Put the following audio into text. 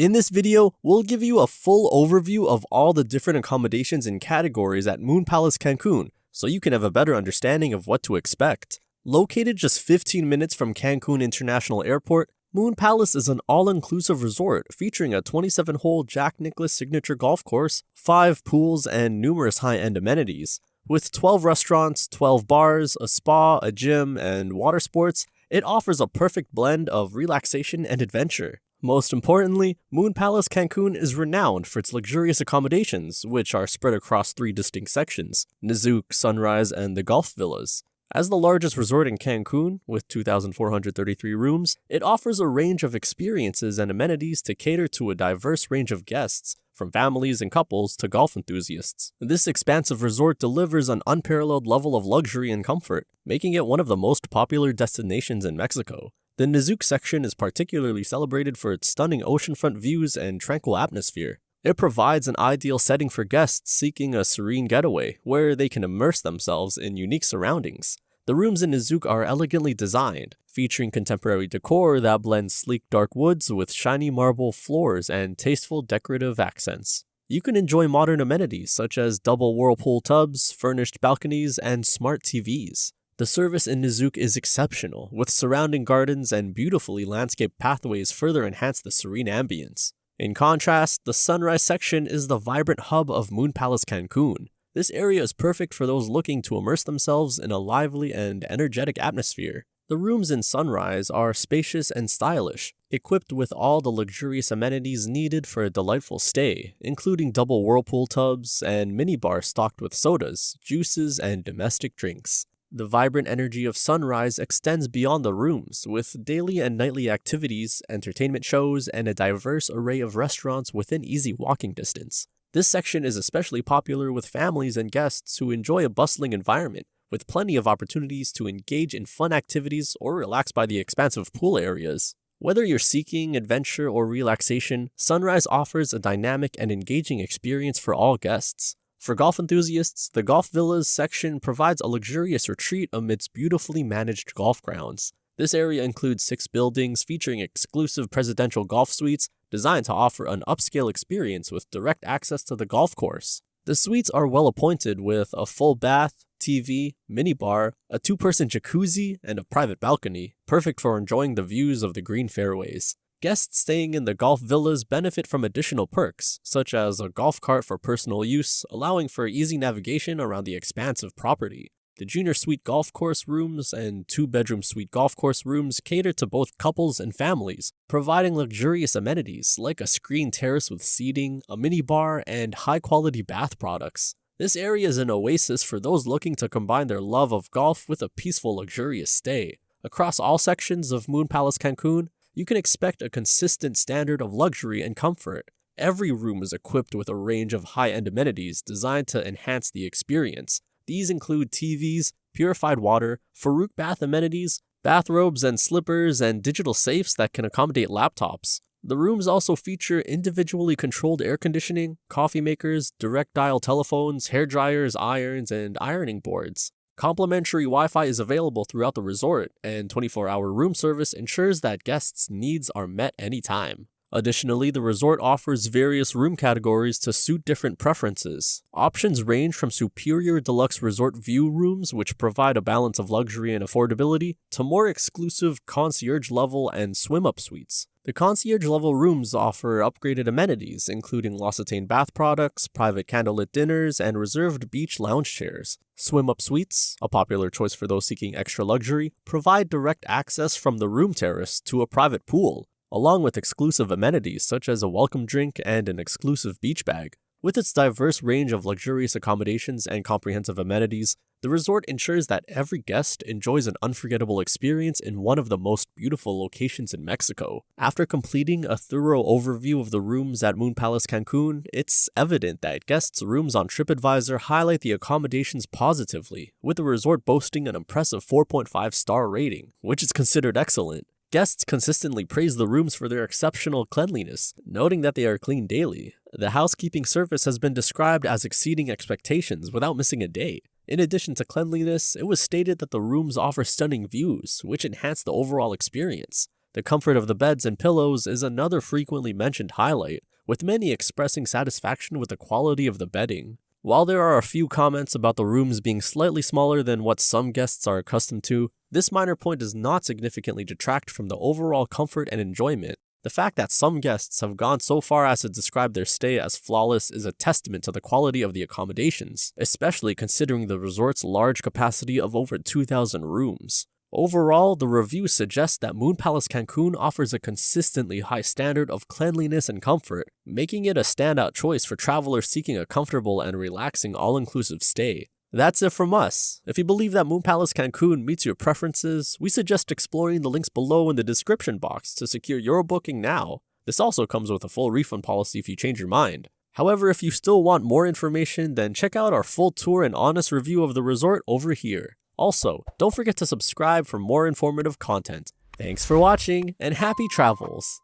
In this video, we'll give you a full overview of all the different accommodations and categories at Moon Palace Cancun, so you can have a better understanding of what to expect. Located just 15 minutes from Cancun International Airport, Moon Palace is an all-inclusive resort featuring a 27-hole Jack Nicklaus signature golf course, 5 pools, and numerous high-end amenities. With 12 restaurants, 12 bars, a spa, a gym, and water sports, it offers a perfect blend of relaxation and adventure. Most importantly, Moon Palace Cancun is renowned for its luxurious accommodations, which are spread across 3 distinct sections: Nizuc, Sunrise, and the Golf Villas. As the largest resort in Cancun, with 2,433 rooms, it offers a range of experiences and amenities to cater to a diverse range of guests, from families and couples to golf enthusiasts. This expansive resort delivers an unparalleled level of luxury and comfort, making it one of the most popular destinations in Mexico. The Nizuc section is particularly celebrated for its stunning oceanfront views and tranquil atmosphere. It provides an ideal setting for guests seeking a serene getaway, where they can immerse themselves in unique surroundings. The rooms in Nizuc are elegantly designed, featuring contemporary decor that blends sleek dark woods with shiny marble floors and tasteful decorative accents. You can enjoy modern amenities such as double whirlpool tubs, furnished balconies, and smart TVs. The service in Nizuc is exceptional, with surrounding gardens and beautifully landscaped pathways further enhance the serene ambience. In contrast, the Sunrise section is the vibrant hub of Moon Palace Cancun. This area is perfect for those looking to immerse themselves in a lively and energetic atmosphere. The rooms in Sunrise are spacious and stylish, equipped with all the luxurious amenities needed for a delightful stay, including double whirlpool tubs and minibars stocked with sodas, juices, and domestic drinks. The vibrant energy of Sunrise extends beyond the rooms, with daily and nightly activities, entertainment shows, and a diverse array of restaurants within easy walking distance. This section is especially popular with families and guests who enjoy a bustling environment, with plenty of opportunities to engage in fun activities or relax by the expansive pool areas. Whether you're seeking adventure or relaxation, Sunrise offers a dynamic and engaging experience for all guests. For golf enthusiasts, the Golf Villas section provides a luxurious retreat amidst beautifully managed golf grounds. This area includes 6 buildings featuring exclusive presidential golf suites designed to offer an upscale experience with direct access to the golf course. The suites are well appointed with a full bath, TV, minibar, a 2-person jacuzzi, and a private balcony, perfect for enjoying the views of the green fairways. Guests staying in the Golf Villas benefit from additional perks, such as a golf cart for personal use, allowing for easy navigation around the expansive property. The Junior Suite Golf Course rooms and 2-bedroom suite golf course rooms cater to both couples and families, providing luxurious amenities like a screened terrace with seating, a minibar, and high-quality bath products. This area is an oasis for those looking to combine their love of golf with a peaceful, luxurious stay. Across all sections of Moon Palace Cancun, you can expect a consistent standard of luxury and comfort. Every room is equipped with a range of high-end amenities designed to enhance the experience. These include TVs, purified water, Farouk bath amenities, bathrobes and slippers, and digital safes that can accommodate laptops. The rooms also feature individually controlled air conditioning, coffee makers, direct dial telephones, hair dryers, irons, and ironing boards. Complimentary Wi-Fi is available throughout the resort, and 24-hour room service ensures that guests' needs are met anytime. Additionally, the resort offers various room categories to suit different preferences. Options range from Superior Deluxe Resort View rooms, which provide a balance of luxury and affordability, to more exclusive Concierge Level and swim-up suites. The Concierge Level rooms offer upgraded amenities, including L'Occitane bath products, private candlelit dinners, and reserved beach lounge chairs. Swim-up suites, a popular choice for those seeking extra luxury, provide direct access from the room terrace to a private pool, along with exclusive amenities such as a welcome drink and an exclusive beach bag. With its diverse range of luxurious accommodations and comprehensive amenities, the resort ensures that every guest enjoys an unforgettable experience in one of the most beautiful locations in Mexico. After completing a thorough overview of the rooms at Moon Palace Cancun, it's evident that guests' rooms on TripAdvisor highlight the accommodations positively, with the resort boasting an impressive 4.5-star rating, which is considered excellent. Guests consistently praise the rooms for their exceptional cleanliness, noting that they are cleaned daily. The housekeeping service has been described as exceeding expectations without missing a day. In addition to cleanliness, it was stated that the rooms offer stunning views, which enhance the overall experience. The comfort of the beds and pillows is another frequently mentioned highlight, with many expressing satisfaction with the quality of the bedding. While there are a few comments about the rooms being slightly smaller than what some guests are accustomed to, this minor point does not significantly detract from the overall comfort and enjoyment. The fact that some guests have gone so far as to describe their stay as flawless is a testament to the quality of the accommodations, especially considering the resort's large capacity of over 2,000 rooms. Overall, the review suggests that Moon Palace Cancun offers a consistently high standard of cleanliness and comfort, making it a standout choice for travelers seeking a comfortable and relaxing all-inclusive stay. That's it from us. If you believe that Moon Palace Cancun meets your preferences, we suggest exploring the links below in the description box to secure your booking now. This also comes with a full refund policy if you change your mind. However, if you still want more information, then check out our full tour and honest review of the resort over here. Also, don't forget to subscribe for more informative content. Thanks for watching, and happy travels!